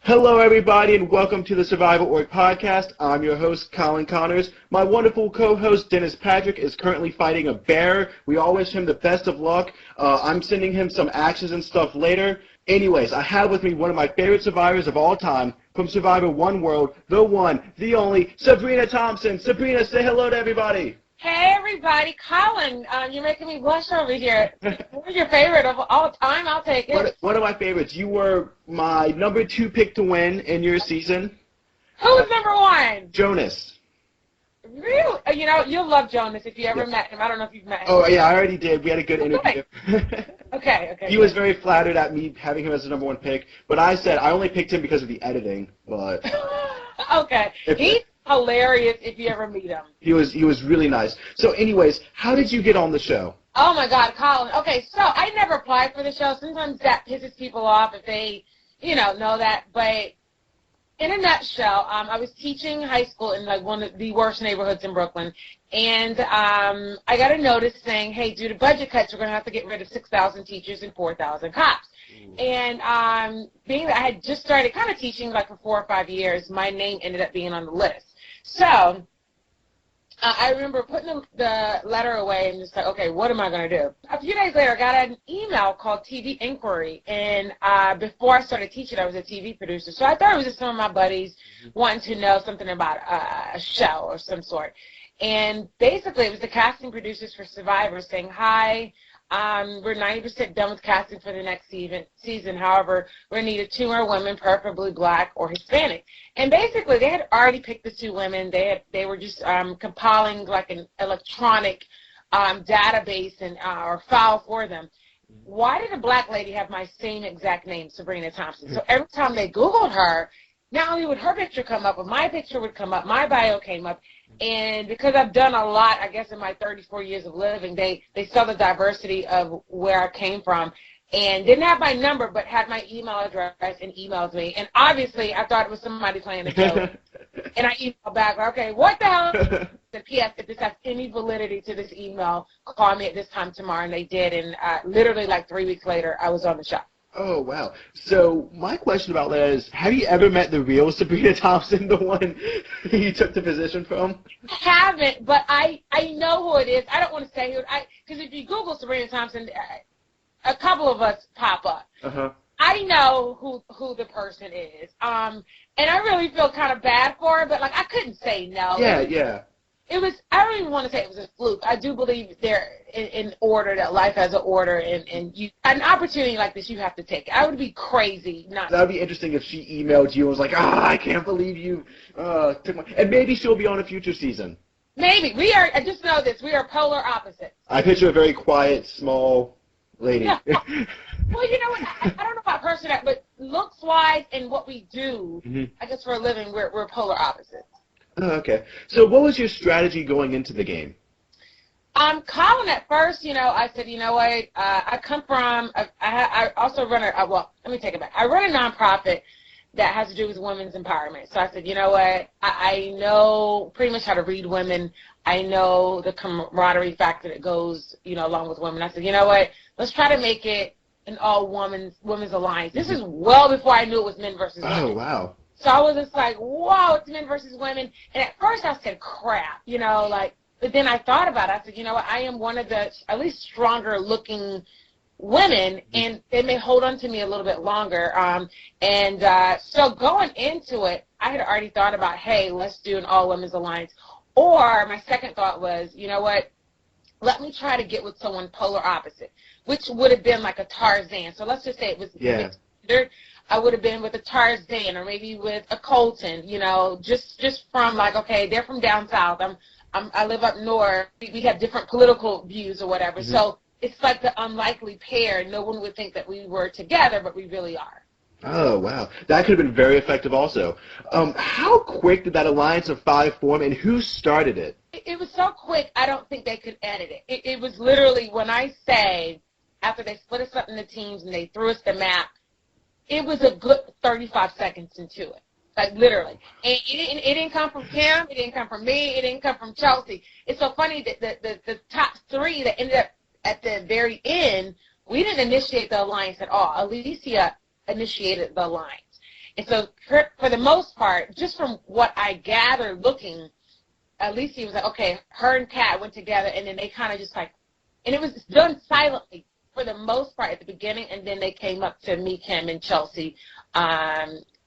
Hello, everybody, and welcome to the Survival Org podcast. I'm your host, Colin Connors. My wonderful co-host, Dennis Patrick, is currently fighting a bear. We all wish him the best of luck. I'm sending him some axes and stuff later. Anyways, I have with me one of my favorite survivors of all time from Survivor One World, the one, the only, Sabrina Thompson. Sabrina, say hello to everybody. Hey, everybody. Colin, you're making me blush over here. Who's your favorite of all time? I'll take it. One of my favorites. You were my number 2 pick to win in your season. Who's number 1? Jonas. Really? You know, you'll love Jonas if you ever met him. I don't know if you've met him. Oh, yeah, I already did. We had a good interview. Okay. He was very flattered at me having him as the number 1 pick, but I said I only picked him because of the editing. But okay. He's hilarious if you ever meet him. He was really nice. So anyways, how did you get on the show? Oh, my God, Colin. Okay, so I never applied for the show. Sometimes that pisses people off if they, know that. But in a nutshell, I was teaching high school in like one of the worst neighborhoods in Brooklyn, and I got a notice saying, hey, due to budget cuts, we're going to have to get rid of 6,000 teachers and 4,000 cops. And being that I had just started kind of teaching like for 4 or 5 years, my name ended up being on the list. So I remember putting the letter away and just like, okay, what am I going to do? A few days later, I got an email called TV Inquiry, and before I started teaching, I was a TV producer. So I thought it was just some of my buddies wanting to know something about a show or some sort. And basically, it was the casting producers for Survivor saying, hi, we're 90% done with casting for the next season. However, we're needed 2 more women, preferably black or Hispanic. And basically, they had already picked the 2 women. They were just compiling like an electronic database and or file for them. Why did a black lady have my same exact name, Sabrina Thompson? So every time they Googled her, not only would her picture come up, but my picture would come up, my bio came up. And because I've done a lot, I guess, in my 34 years of living, they saw the diversity of where I came from and didn't have my number, but had my email address and emailed me. And obviously, I thought it was somebody playing a joke. And I emailed back, okay, what the hell? The P.S., if this has any validity to this email, call me at this time tomorrow. And they did. And literally like 3 weeks later, I was on the show. Oh, wow. So my question about that is, have you ever met the real Sabrina Thompson, the one you took the position from? I haven't, but I know who it is. I don't want to say who because if you Google Sabrina Thompson, a couple of us pop up. Uh-huh. I know who the person is. And I really feel kind of bad for her, but, like, I couldn't say no. Yeah. It was, I don't even want to say it was a fluke. I do believe they're in order, that life has an order, and an opportunity like this, you have to take it. I would be crazy not. That would be interesting if she emailed you and was like, I can't believe you took my... And maybe she'll be on a future season. Maybe. I just know this. We are polar opposites. I picture a very quiet, small lady. Yeah. Well, you know what? I don't know about personality, but looks-wise and what we do, I guess for a living, we're polar opposites. Oh, okay. So what was your strategy going into the game? Colin, at first, I said, you know what, I come from, I also run let me take it back. I run a nonprofit that has to do with women's empowerment. So I said, you know what, I know pretty much how to read women. I know the camaraderie factor that goes, along with women. I said, you know what, let's try to make it an all-women's alliance. This is well before I knew it was men versus women. Oh, wow. So I was just like, whoa, it's men versus women. And at first I said, crap, but then I thought about it. I said, you know what, I am one of the at least stronger looking women, and they may hold on to me a little bit longer. So going into it, I had already thought about, hey, let's do an all-women's alliance. Or my second thought was, you know what, let me try to get with someone polar opposite, which would have been like a Tarzan. So let's just say it was I would have been with a Tarzan or maybe with a Colton, just from like, okay, they're from down south. I live up north. We have different political views or whatever. So it's like the unlikely pair. No one would think that we were together, but we really are. Oh, wow. That could have been very effective also. How quick did that alliance of 5 form, and who started it? It was so quick, I don't think they could edit it. It was literally, when I say, after they split us up into teams and they threw us the map, it was a good 35 seconds into it, like literally. And it didn't come from Kim, it didn't come from me, it didn't come from Chelsea. It's so funny that the top 3 that ended up at the very end, we didn't initiate the alliance at all. Alicia initiated the alliance. And so for the most part, just from what I gathered looking, Alicia was like, okay, her and Kat went together, and then they kind of just like, and it was done silently for the most part at the beginning, and then they came up to me, Kim, and Chelsea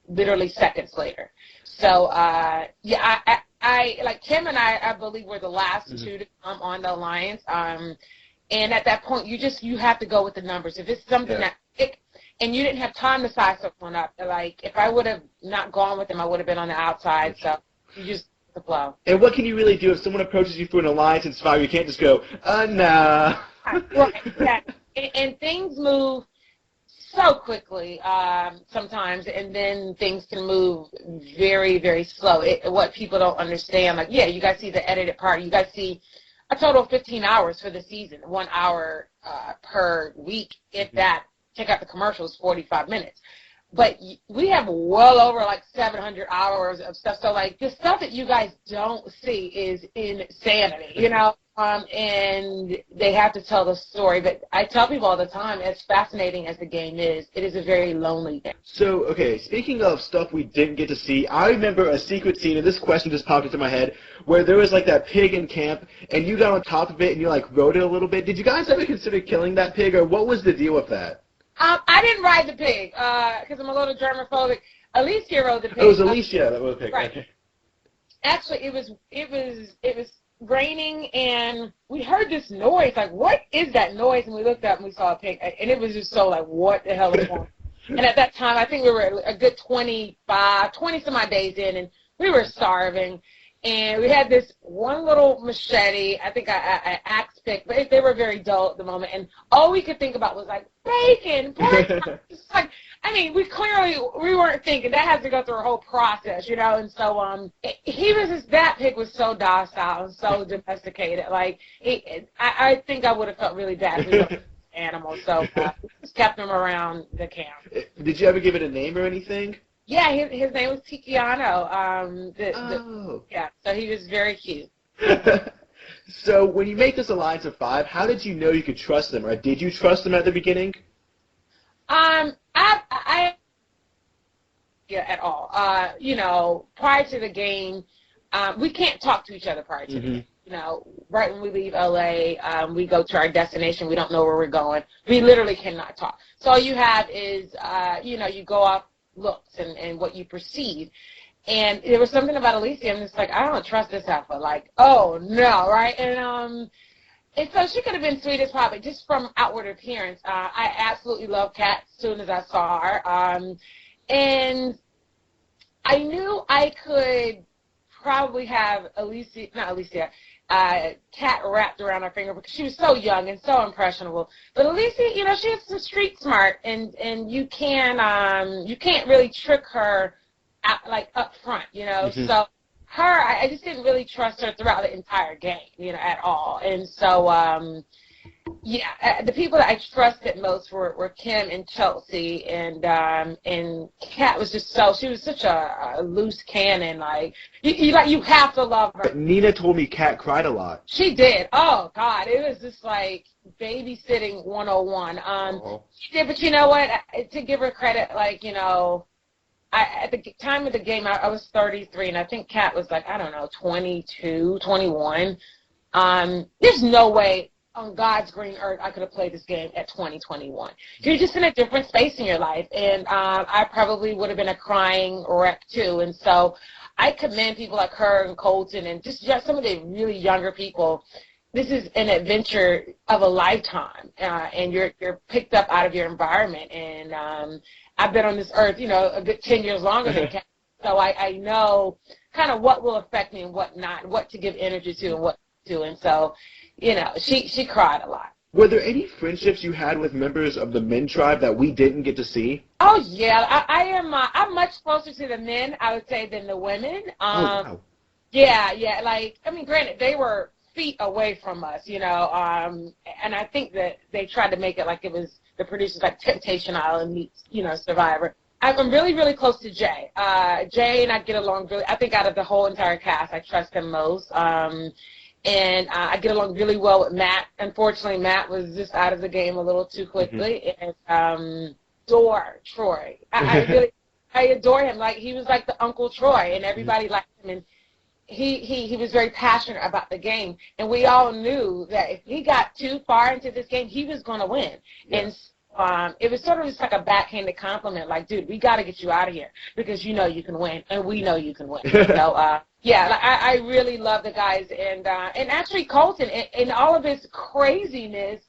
literally seconds later. So, yeah, I like Kim and I believe were the last two to come on the alliance. And at that point, you have to go with the numbers. If it's something that, and you didn't have time to size someone up, like if I would have not gone with them, I would have been on the outside. So you just the flow. And what can you really do if someone approaches you for an alliance in Survivor? You can't just go, nah. Right, yeah. And things move so quickly sometimes, and then things can move very, very slow. What people don't understand, like, yeah, you guys see the edited part. You guys see a total of 15 hours for the season, 1 hour per week. If that, check out the commercials, 45 minutes. But we have well over like 700 hours of stuff. So like the stuff that you guys don't see is insanity, you know. And they have to tell the story. But I tell people all the time, as fascinating as the game is, it is a very lonely game. So, okay, speaking of stuff we didn't get to see, I remember a secret scene, and this question just popped into my head, where there was like that pig in camp, and you got on top of it, and you like rode it a little bit. Did you guys ever consider killing that pig, or what was the deal with that? I didn't ride the pig, because I'm a little germophobic. Alicia rode the pig. Oh, it was Alicia that rode the pig. Right. Okay. Actually, it was raining, and we heard this noise. Like, what is that noise? And we looked up, and we saw a pig, and it was just so like, what the hell is going on? And at that time, I think we were a good 20-some-odd days in, and we were starving. And we had this one little machete. I think I axe picked, but they were very dull at the moment. And all we could think about was like bacon, pork. It's like, I mean, we weren't thinking that has to go through a whole process, you know. And so that pig was so docile and so domesticated. Like I think I would have felt really bad if we were animals. So we just kept him around the camp. Did you ever give it a name or anything? Yeah, his name was Tikiano. Yeah, so he was very cute. So when you make this alliance of 5, how did you know you could trust them, or did you trust them at the beginning? Yeah, at all. You know, prior to the game, we can't talk to each other prior to the game. You know, right when we leave LA, we go to our destination. We don't know where we're going. We literally cannot talk. So all you have is, you know, you go off looks and what you perceive. And there was something about Alicia, and it's like, I don't trust this heifer. Like, oh no, right? And so she could have been sweet as pie, but just from outward appearance, I absolutely loved Kat as soon as I saw her. And I knew I could probably have Kat wrapped around her finger because she was so young and so impressionable. But Alicia, you know, she has some street smart, and you can't really trick her up front, you know. So I just didn't really trust her throughout the entire game, you know, at all. And so the people that I trusted most were Kim and Chelsea, and Kat was just she was such a loose cannon. Like you have to love her. Nina told me Kat cried a lot. She did. Oh God, it was just like babysitting 101. She did, but you know what? To give her credit, like, you know, at the time of the game, I was 33, and I think Kat was like, I don't know, 22, 21. There's no way on God's green earth I could have played this game at 2021. You're just in a different space in your life, and I probably would have been a crying wreck too. And so I commend people like her and Colton and just some of the really younger people. This is an adventure of a lifetime, and you're picked up out of your environment. And I've been on this earth, you know, a good 10 years longer than Kat, so I know kind of what will affect me and what not, what to give energy to and what to. And so, you know, she cried a lot. Were there any friendships you had with members of the men tribe that we didn't get to see? Oh yeah, I'm much closer to the men, I would say, than the women. Wow. Yeah. Like, I mean, granted, they were feet away from us, you know, and I think that they tried to make it like it was the producers, like Temptation Island meets, you know, Survivor. I'm really, really close to Jay. Jay and I get along really. I think out of the whole entire cast, I trust him most. And I get along really well with Matt. Unfortunately, Matt was just out of the game a little too quickly. And Troy. I I adore him. Like, he was like the Uncle Troy, and everybody liked him. And he was very passionate about the game. And we all knew that if he got too far into this game, he was going to win. Yeah. And it was sort of just like a backhanded compliment, like, dude, we got to get you out of here because you know you can win, and we know you can win. So, yeah, like, I really love the guys. And actually Colton, in all of his craziness,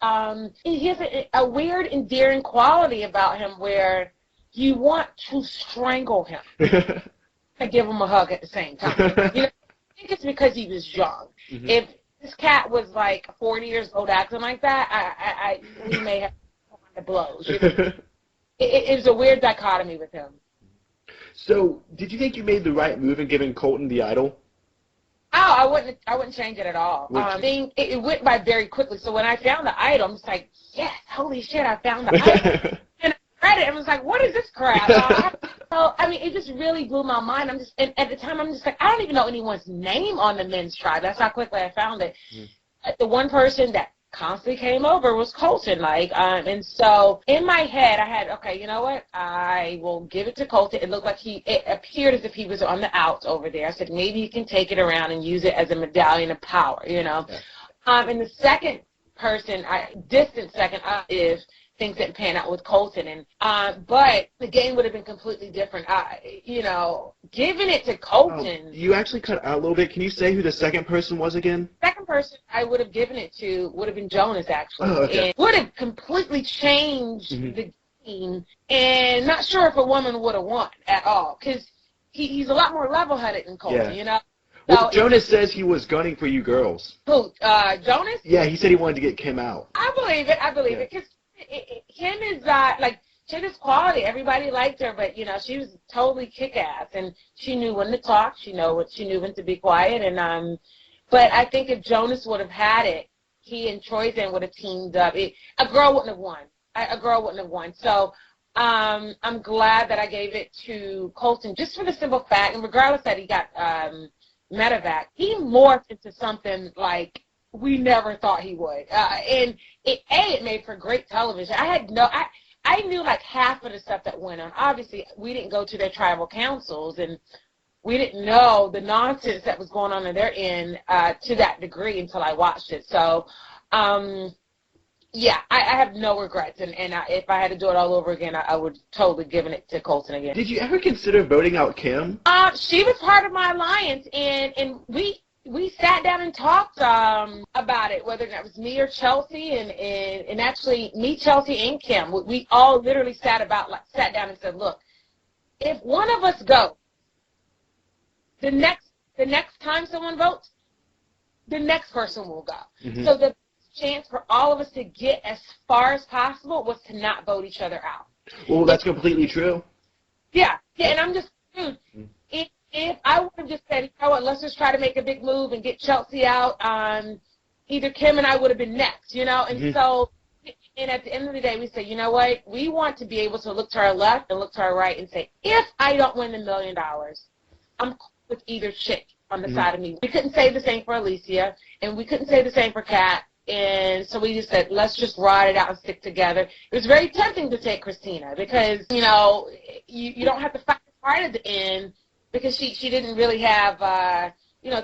he has a weird, endearing quality about him where you want to strangle him and give him a hug at the same time. You know, I think it's because he was young. Mm-hmm. If this cat was like 40 years old acting like that, we may have the blows. You know? It was a weird dichotomy with him. So, did you think you made the right move in giving Colton the idol? Oh, I wouldn't change it at all. It went by very quickly. So when I found the idol, I'm just like, yes, holy shit, I found the idol. And I read it and was like, what is this crap? So, I mean, it just really blew my mind. And at the time, I'm just like, I don't even know anyone's name on the men's tribe. That's how quickly I found it. The one person that constantly came over was Colton, and so in my head I had, okay, you know what, I will give it to Colton. It looked like it appeared as if he was on the outs over there. I said maybe he can take it around and use it as a medallion of power, you know. Yeah. And the second person, distant second, is things didn't pan out with Colton, and but the game would have been completely different. Giving it to Colton. You actually cut out a little bit. Can you say who the second person was again? Second person I would have given it to would have been Jonas, actually. Oh, okay. And would have completely changed the game, and not sure if a woman would have won at all, because he's a lot more level-headed than Colton, you know. Well, so Jonas says he was gunning for you girls. Who, Jonas? Yeah, he said he wanted to get Kim out. I believe it, because Kim is she had this quality. Everybody liked her, but you know she was totally kick-ass, and she knew when to talk. She knew when to be quiet, and But I think if Jonas would have had it, he and Troyzan would have teamed up. A girl wouldn't have won. A girl wouldn't have won. So I'm glad that I gave it to Colton, just for the simple fact, and regardless that he got medevac, he morphed into something like we never thought he would. And it made for great television. I knew like half of the stuff that went on. Obviously, we didn't go to their tribal councils, and we didn't know the nonsense that was going on in their end to that degree until I watched it. So, yeah, I have no regrets. And if I had to do it all over again, I would totally given it to Colton again. Did you ever consider voting out Kim? She was part of my alliance, and we sat down and talked about it, whether that was me or Chelsea, and actually me, Chelsea, and Kim. We all literally sat down and said, look, if one of us goes, the next time someone votes, the next person will go. Mm-hmm. So the chance for all of us to get as far as possible was to not vote each other out. Well, that's completely true. Yeah, and I'm just, if I would have just said, you know what, let's just try to make a big move and get Chelsea out, either Kim and I would have been next, you know? And so, and at the end of the day, we said, you know what, we want to be able to look to our left and look to our right and say, if I don't win $1 million, I'm cool with either chick on the side of me. We couldn't say the same for Alicia, and we couldn't say the same for Kat. And so we just said, let's just ride it out and stick together. It was very tempting to take Christina because, you know, you don't have to fight right at the end because she didn't really have,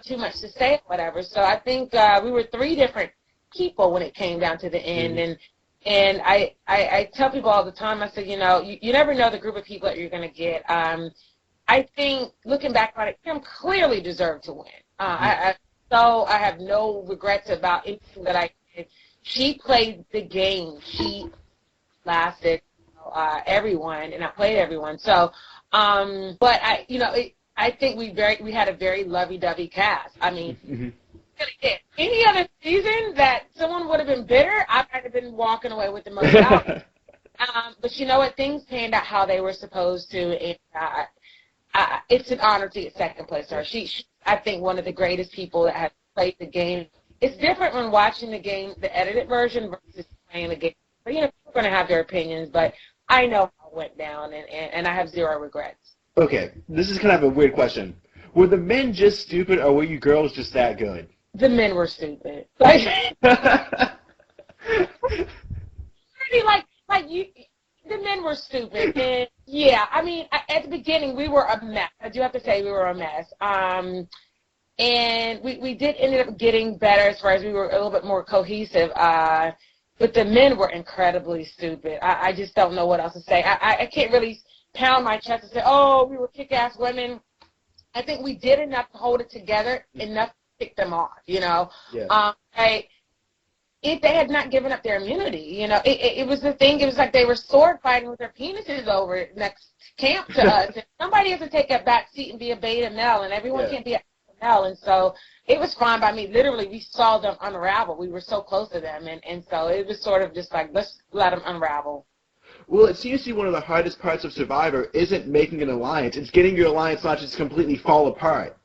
too much to say or whatever. So I think we were three different people when it came down to the end. And I tell people all the time, I said, you never know the group of people that you're going to get. I think, looking back on it, Kim clearly deserved to win. I have no regrets about anything that I did. She played the game. She lasted everyone, and I played everyone. So, but I think we had a very lovey-dovey cast. I mean, really did. Any other season that someone would have been bitter, I might have been walking away with the most out. But you know what? Things panned out how they were supposed to, and it's an honor to get second place. She's, I think, one of the greatest people that has played the game. It's different when watching the game, the edited version, versus playing the game. But, people are going to have their opinions, but I know how it went down, and I have zero regrets. Okay, this is kind of a weird question. Were the men just stupid, or were you girls just that good? The men were stupid. the men were stupid. And, yeah, I mean, at the beginning, we were a mess. I do have to say we were a mess. And we did end up getting better as far as we were a little bit more cohesive. But the men were incredibly stupid. I just don't know what else to say. I can't really pound my chest and say, oh, we were kick-ass women. I think we did enough to hold it together, enough to pick them off, you know. Yeah. If they had not given up their immunity, you know, it was the thing. It was like they were sword fighting with their penises over next camp to us. And somebody has to take a back seat and be a beta male, and everyone can't be a male. And so it was fine by me. Literally, we saw them unravel. We were so close to them, and so it was sort of just like, let's let them unravel. Well, it seems to be one of the hardest parts of Survivor isn't making an alliance. It's getting your alliance not just completely fall apart.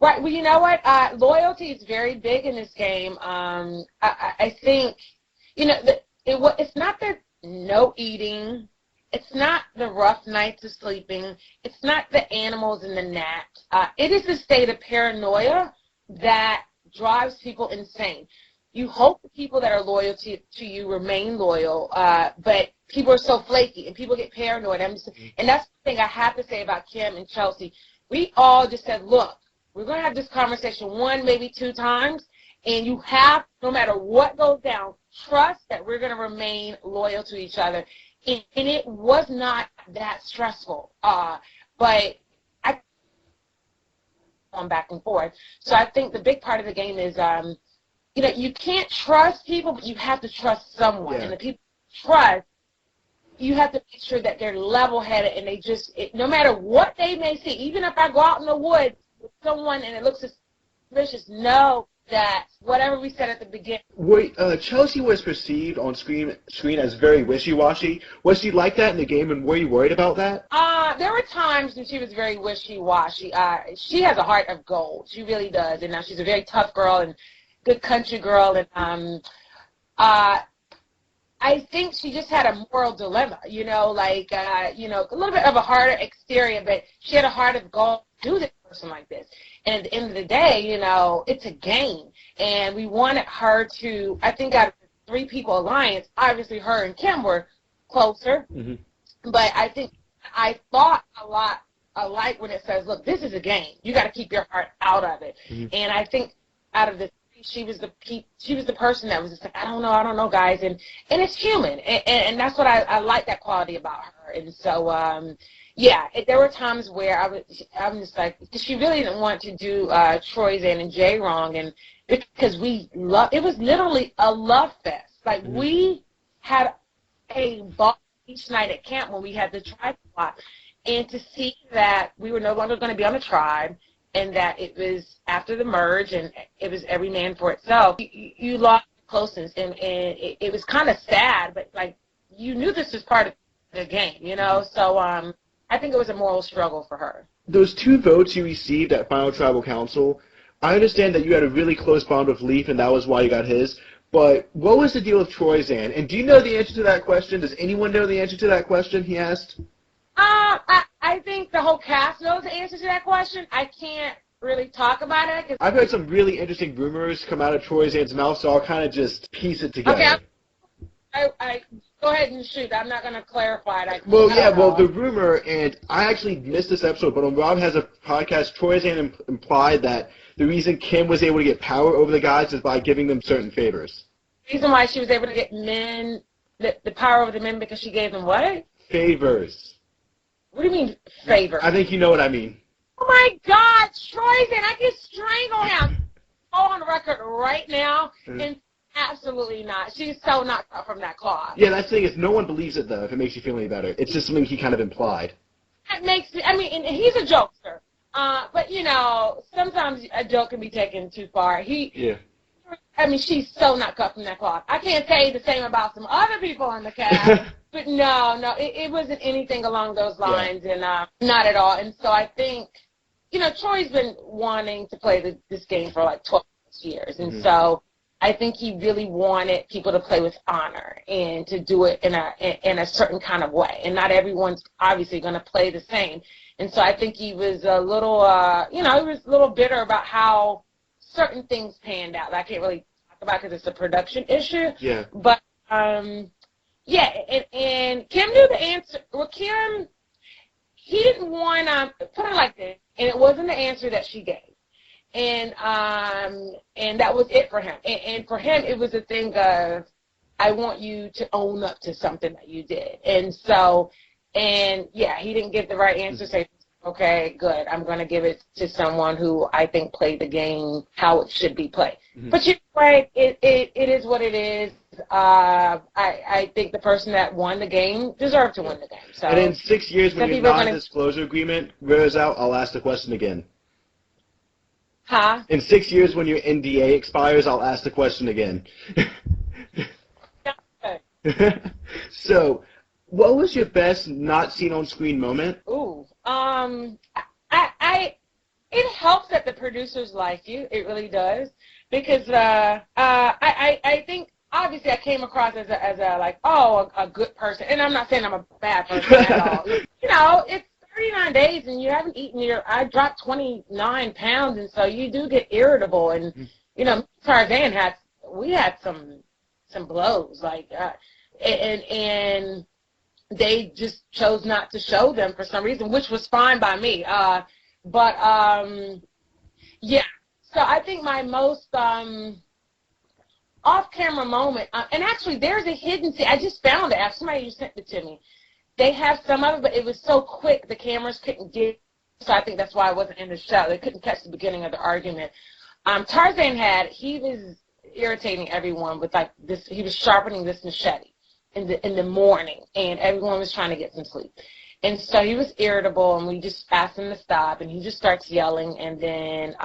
Right. Well, you know what? Loyalty is very big in this game. I think, you know, it's not the no eating. It's not the rough nights of sleeping. It's not the animals and the gnats. It is the state of paranoia that drives people insane. You hope the people that are loyal to you remain loyal, but people are so flaky and people get paranoid. And that's the thing I have to say about Kim and Chelsea. We all just said, look, we're going to have this conversation 1, maybe 2 times, and you have, no matter what goes down, trust that we're going to remain loyal to each other. And it was not that stressful, but I going back and forth. So I think the big part of the game is, you know, you can't trust people, but you have to trust someone. Yeah. And the people you trust, you have to make sure that they're level-headed and they just, no matter what they may see, even if I go out in the woods with someone and it looks suspicious, know that whatever we said at the beginning. Wait, Chelsea was perceived on screen as very wishy-washy. Was she like that in the game, and were you worried about that? There were times when she was very wishy-washy. She has a heart of gold. She really does. And now she's a very tough girl and good country girl. And I think she just had a moral dilemma, you know, like, you know, a little bit of a harder exterior, but she had a heart of gold to do this person like this. And at the end of the day, you know, it's a game. And we wanted her to, I think out of the 3 people alliance, obviously her and Kim were closer. Mm-hmm. But I think I thought a lot alike when it says, look, this is a game. You got to keep your heart out of it. Mm-hmm. And I think out of the she was the person that was just like, I don't know, guys, and it's human, and that's what I like that quality about her. And so yeah, there were times where I'm just like, because she really didn't want to do Troyzan and Jay wrong, and because it was literally a love fest. Like, mm-hmm. We had a ball each night at camp when we had the tribe plot, and to see that we were no longer going to be on the tribe, and that it was after the merge, and it was every man for itself. You lost closeness, and it was kind of sad, but, like, you knew this was part of the game, you know? So I think it was a moral struggle for her. Those 2 votes you received at Final Tribal Council, I understand that you had a really close bond with Leaf, and that was why you got his, but what was the deal with Troyzan? And do you know the answer to that question? Does anyone know the answer to that question, he asked? I think the whole cast knows the answer to that question. I can't really talk about it. 'Cause I've heard some really interesting rumors come out of Troyzan's mouth, so I'll kind of just piece it together. Okay, I go ahead and shoot. I'm not going to clarify it. The rumor, and I actually missed this episode, but when Rob has a podcast, Troyzan implied that the reason Kim was able to get power over the guys is by giving them certain favors. The reason why she was able to get men, the power over the men, because she gave them what? Favors. What do you mean, favor? I think you know what I mean. Oh, my God, Troyzan, I can strangle him. Go on the record right now, and absolutely not. She's so not cut from that cloth. Yeah, that's the thing is no one believes it, though, if it makes you feel any better. It's just something he kind of implied. That makes me, I mean, and he's a jokester. But, you know, sometimes a joke can be taken too far. Yeah. I mean, she's so not cut from that cloth. I can't say the same about some other people on the cast. But no, it wasn't anything along those lines, and not at all. And so I think, you know, Troy's been wanting to play this game for like 12 years, and so I think he really wanted people to play with honor and to do it in a certain kind of way. And not everyone's obviously going to play the same. And so I think he was a little, he was a little bitter about how certain things panned out. I can't really talk about because it's a production issue. Yeah. But Yeah, and Kim knew the answer. Well, Kim, he didn't want put it like this, and it wasn't the answer that she gave, and that was it for him. And for him, it was a thing of, I want you to own up to something that you did, and so, and yeah, he didn't give the right answer. Say, okay, good, I'm going to give it to someone who I think played the game how it should be played. Mm-hmm. But you're right, it is what it is. I think the person that won the game deserved to win the game. So, and in 6 years, when your non-disclosure agreement wears out, I'll ask the question again. Huh? In 6 years, when your NDA expires, I'll ask the question again. So, what was your best not seen on screen moment? Ooh, it helps that the producers like you. It really does, because I think obviously I came across as a like, oh, a good person, and I'm not saying I'm a bad person at all. You know, it's 39 days and you haven't eaten I dropped 29 pounds, and so you do get irritable, and you know, Tarzan had some blows, like, and they just chose not to show them for some reason, which was fine by me. But yeah. So I think my most off-camera moment, and actually there's a hidden scene. I just found it after somebody just sent it to me. They have some of it, but it was so quick the cameras couldn't get. So I think that's why I wasn't in the show. They couldn't catch the beginning of the argument. Tarzan he was irritating everyone with like this. He was sharpening this machete in the morning, and everyone was trying to get some sleep. And so he was irritable, and we just asked him to stop, and he just starts yelling. And then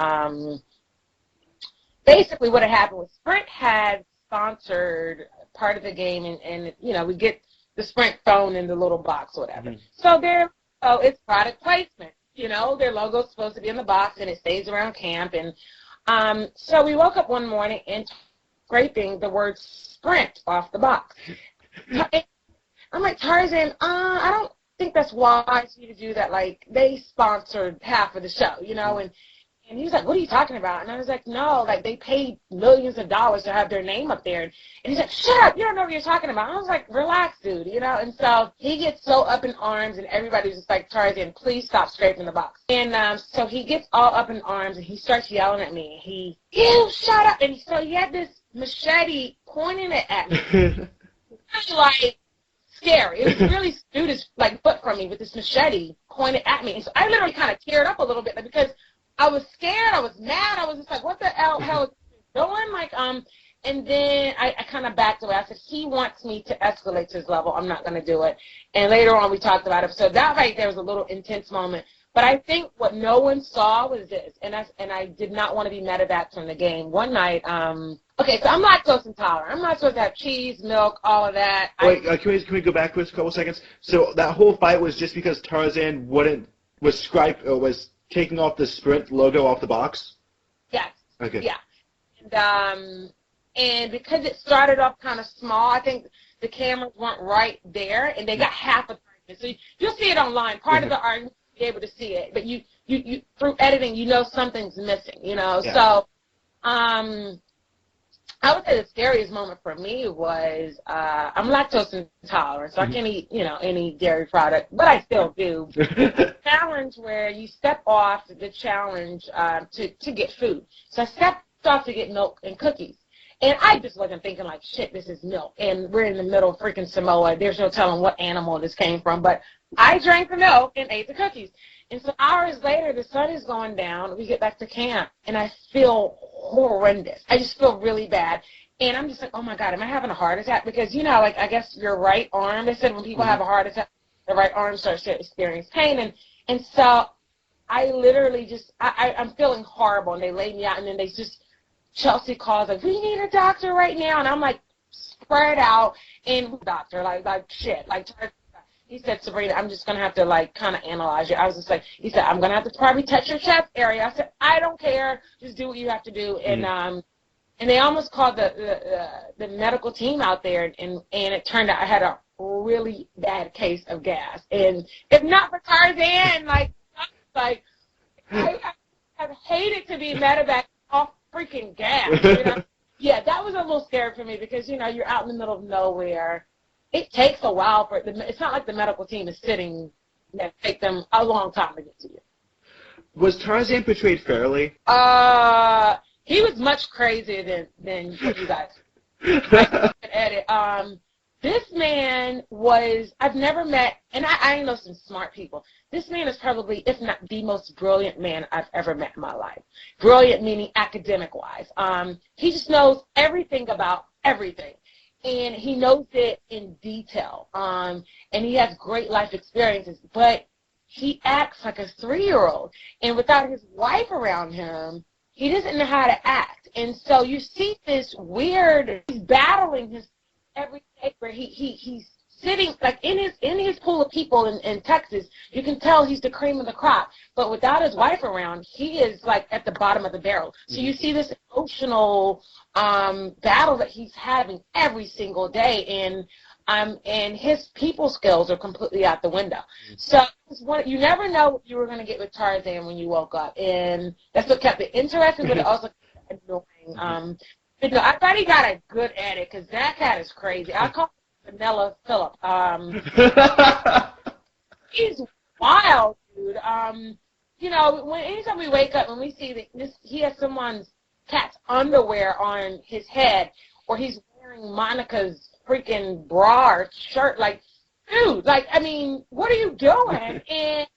basically what had happened was Sprint had sponsored part of the game, and you know, we get the Sprint phone in the little box or whatever. Mm-hmm. So it's product placement. You know, their logo's supposed to be in the box, and it stays around camp. And so we woke up one morning and scraping the word Sprint off the box. I'm like, Tarzan, I don't think that's wise for you to do that. Like, they sponsored half of the show, you know, and he was like, what are you talking about? And I was like, no, like, they paid millions of dollars to have their name up there. And he's like, shut up, you don't know what you're talking about. And I was like, relax, dude, you know. And so he gets so up in arms, and everybody's just like, Tarzan, please stop scraping the box. And so he gets all up in arms, and he starts yelling at me. You shut up. And so he had this machete pointing it at me. Like, scary. It was really dude his like foot from me with this machete pointed at me. And so I literally kind of teared up a little bit because I was scared, I was mad, I was just like, what the hell is he doing? Like, and then I kind of backed away. I said, he wants me to escalate to his level. I'm not going to do it. And later on we talked about it. So that right there was a little intense moment. But I think what no one saw was this, and I did not want to be medevac from the game. One night, okay, so I'm lactose intolerant. I'm not supposed to have cheese, milk, all of that. Wait, can we go back for a couple seconds? So that whole fight was just because Tarzan was taking off the Sprint logo off the box? Yes. Okay. Yeah. And because it started off kind of small, I think the cameras weren't right there, and they got half of the argument. So you'll see it online. Part of the argument, be able to see it, but you through editing, you know something's missing, you know. Yeah. So I would say the scariest moment for me was I'm lactose intolerant, so I can't eat, you know, any dairy product, but I still do. Challenge where you step off the challenge to get food. So I stepped off to get milk and cookies. And I just wasn't thinking like, shit, this is milk. And we're in the middle of freaking Samoa. There's no telling what animal this came from. But I drank the milk and ate the cookies. And so hours later, the sun is going down. We get back to camp, and I feel horrendous. I just feel really bad. And I'm just like, oh, my God, am I having a heart attack? Because, you know, like, I guess your right arm, they said when people have a heart attack, the right arm starts to experience pain. And so I literally just, I'm feeling horrible. And they laid me out, and then they just, Chelsea calls, like, we need a doctor right now. And I'm like, spread out, and doctor, like shit. Like, he said, Sabrina, I'm just going to have to, like, kind of analyze you. I was just like, he said, I'm going to have to probably touch your chest area. I said, I don't care. Just do what you have to do. And they almost called the medical team out there, and it turned out I had a really bad case of gas. And if not for Tarzan, like I have hated to be medevac off freaking gas. You know? Yeah, that was a little scary for me because, you know, you're out in the middle of nowhere. it takes a while for it's not like the medical team is sitting. It takes them a long time to get to you. Was Tarzan portrayed fairly? He was much crazier than you guys. I edit. This man was, I've never met, and I know some smart people. This man is probably, if not the most brilliant man I've ever met in my life. Brilliant meaning academic-wise. He just knows everything about everything. And he knows it in detail. And he has great life experiences. But he acts like a 3-year-old. And without his wife around him, he doesn't know how to act. And so you see this weird, he's battling his every day where he's sitting like in his pool of people in Texas. You can tell he's the cream of the crop, but without his wife around, he is like at the bottom of the barrel. So you see this emotional battle that he's having every single day, and his people skills are completely out the window. So you never know what you were going to get with Tarzan when you woke up, and that's what kept it interesting, but it also kept it annoying. But no, I thought he got a good edit because that cat is crazy. I call him Vanilla Phillip. He's wild, dude. Anytime we wake up and we see that he has someone's cat's underwear on his head, or he's wearing Monica's freaking bra or shirt, like, dude, like, I mean, what are you doing? And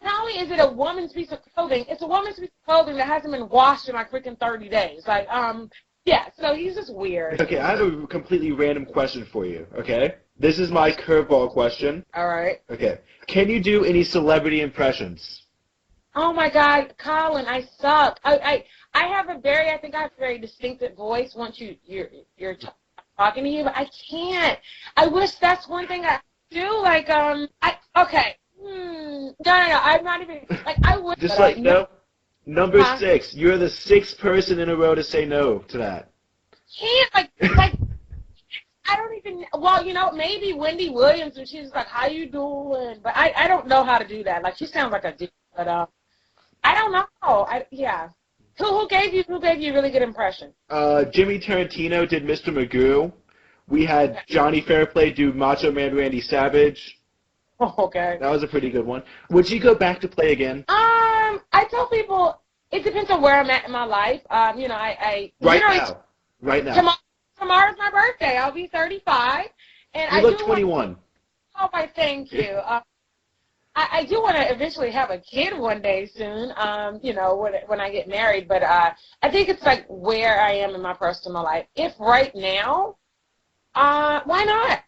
not only is it a woman's piece of clothing, it's a woman's piece of clothing that hasn't been washed in like freaking 30 days. Like, yeah, so he's just weird. Okay, I have a completely random question for you, okay? This is my curveball question. All right. Okay. Can you do any celebrity impressions? Oh, my God, Colin, I suck. I have a very distinctive voice once you're talking to you, but I can't. I wish that's one thing I do. Like, okay. No, I'm not even, like, I would. Just like, no. Number 6. You're the 6th person in a row to say no to that. Can't, like, I don't even, well, maybe Wendy Williams, and she's like, how you doing? But I don't know how to do that. Like, she sounds like a dude, but, I don't know. Yeah. Who gave you a really good impression? Jimmy Tarantino did Mr. Magoo. We had Johnny Fairplay do Macho Man Randy Savage. Okay. That was a pretty good one. Would you go back to play again? I tell people it depends on where I'm at in my life. Right now. Tomorrow's my birthday. I'll be 35, and you look 21. Thank you. I do want to eventually have a kid one day soon. When I get married, but I think it's like where I am in my personal life. If right now, why not?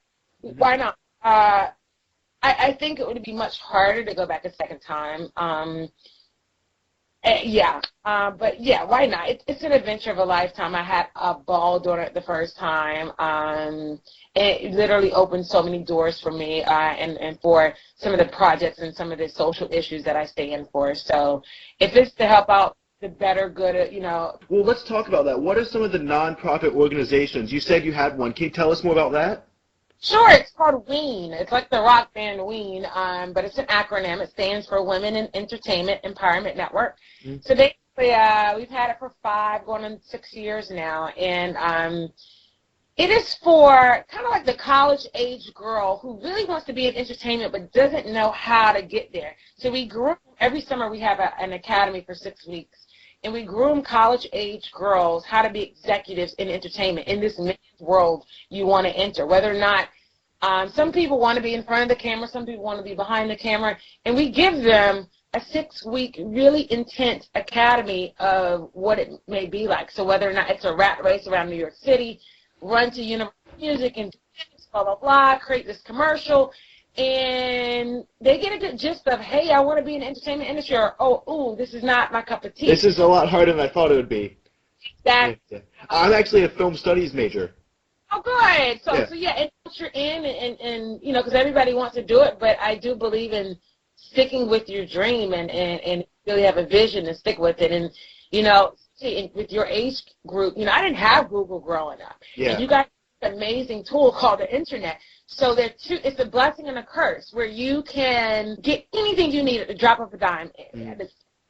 Mm-hmm. Why not? I think it would be much harder to go back a second time. But yeah, why not? It's an adventure of a lifetime. I had a ball doing it the first time. It literally opened so many doors for me and for some of the projects and some of the social issues that I stand for. So if it's to help out the better good, Well, let's talk about that. What are some of the nonprofit organizations? You said you had one. Can you tell us more about that? Sure, it's called WEEN. It's like the rock band WEEN, but it's an acronym. It stands for Women in Entertainment Empowerment Network. Mm-hmm. So basically, we've had it for 5, going on 6 years now, and it is for kind of like the college-age girl who really wants to be in entertainment but doesn't know how to get there. So every summer we have an academy for 6 weeks. And we groom college-age girls how to be executives in entertainment in this men's world you want to enter. Whether or not some people want to be in front of the camera, some people want to be behind the camera, and we give them a 6-week really intense academy of what it may be like. So whether or not it's a rat race around New York City, run to Universal Music and blah, blah, blah, create this commercial, and they get a good gist of, hey, I want to be in the entertainment industry, or, this is not my cup of tea. This is a lot harder than I thought it would be. Exactly. I'm actually a film studies major. Oh, good. So and once you're in, and because everybody wants to do it, but I do believe in sticking with your dream and really have a vision and stick with it. And, with your age group, I didn't have Google growing up. Yeah. And you got an amazing tool called the internet. So it's a blessing and a curse where you can get anything you need at the drop of a dime at the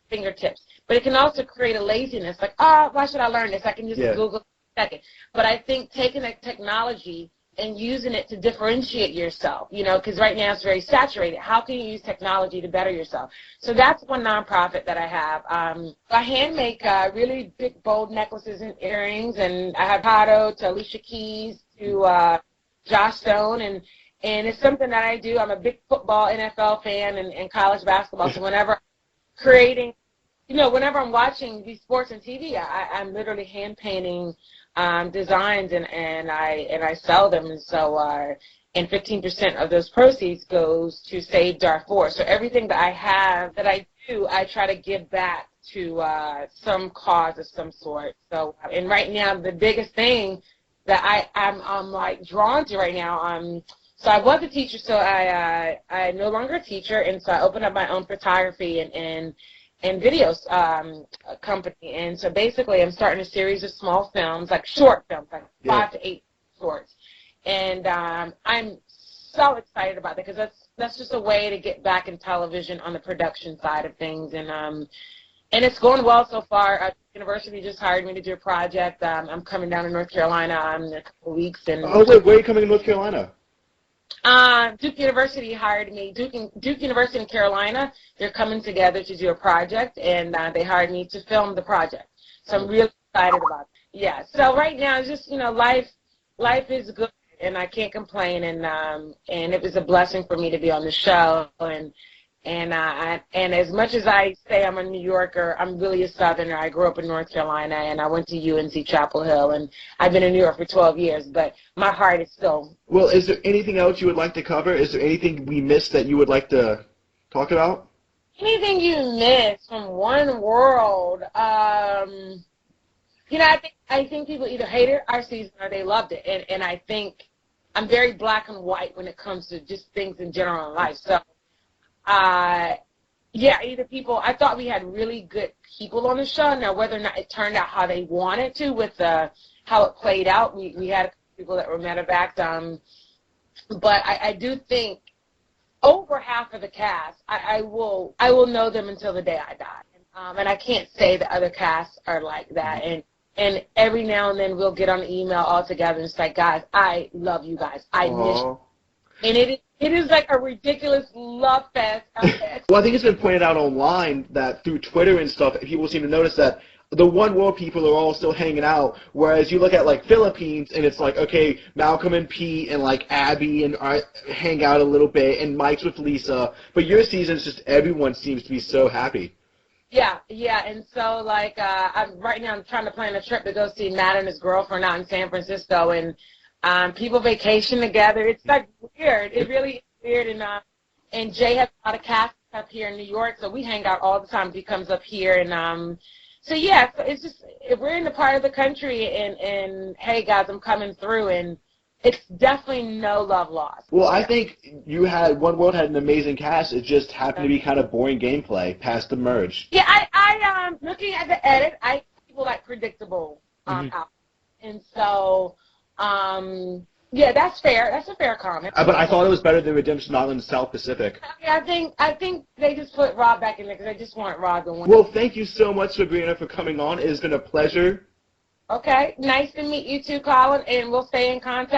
fingertips. But it can also create a laziness, like, why should I learn this? I can just Google in a second. But I think taking that technology and using it to differentiate yourself, you know, because right now it's very saturated. How can you use technology to better yourself? So that's one nonprofit that I have. I hand make really big, bold necklaces and earrings, and I have Pato to Alicia Keys to Josh Stone, and it's something that I do. I'm a big football, NFL fan, and college basketball, so whenever I'm creating, you know, whenever I'm watching these sports on TV, I'm literally hand painting designs, and I sell them, and so and 15% of those proceeds goes to Save Darfur. So everything that I have that I do, I try to give back to some cause of some sort. So, and right now the biggest thing that I'm like drawn to right now, so I was a teacher, so I'm no longer a teacher, and so I opened up my own photography and videos company, and so basically I'm starting a series of small films, like short films, like 5 to 8 shorts, and I'm so excited about that because that's just a way to get back in television on the production side of things, and it's going well so far. University just hired me to do a project. I'm coming down to North Carolina in a couple of weeks. And oh, wait, where are you coming to North Carolina? Duke University hired me. Duke University in Carolina, they're coming together to do a project, and they hired me to film the project. So I'm really excited about it. Yeah, so right now, it's just, you know, life is good, and I can't complain, and it was a blessing for me to be on the show, and as much as I say I'm a New Yorker, I'm really a Southerner. I grew up in North Carolina, and I went to UNC Chapel Hill, and I've been in New York for 12 years, but my heart is still... Well, is there anything else you would like to cover? Is there anything we missed that you would like to talk about? Anything you missed from One World? You know, I think people either hated our season or they loved it, and I think I'm very black and white when it comes to just things in general in life, so... yeah, either people, I thought we had really good people on the show. Now, whether or not it turned out how they wanted to with how it played out, we had people that were medevac, but I do think over half of the cast, I will know them until the day I die. And I can't say that other casts are like that. And every now and then we'll get on the email all together and say, guys, I love you guys. I miss you. And it is like a ridiculous love fest. Well, I think it's been pointed out online that through Twitter and stuff, people seem to notice that the One World people are all still hanging out, whereas you look at, like, Philippines, and it's like, okay, Malcolm and Pete and, like, Abby and hang out a little bit, and Mike's with Lisa. But your season's just everyone seems to be so happy. Yeah, and so, like, right now I'm trying to plan a trip to go see Matt and his girlfriend out in San Francisco, and people vacation together. It's like weird. It really is weird. And Jay has a lot of cast up here in New York, so we hang out all the time. He comes up here, and so yeah. So it's just, if we're in the part of the country, and hey guys, I'm coming through, and it's definitely no love lost. Well, I think One World had an amazing cast. It just happened to be kind of boring gameplay past the merge. Yeah, I looking at the edit, I people like predictable out, and so. Yeah, that's fair. That's a fair comment. But I thought it was better than Redemption Island South Pacific. Yeah, I think they just put Rob back in there because they just want Rob to win. Well, thank you so much, Sabrina, for coming on. It has been a pleasure. Okay, nice to meet you too, Colin, and we'll stay in contact.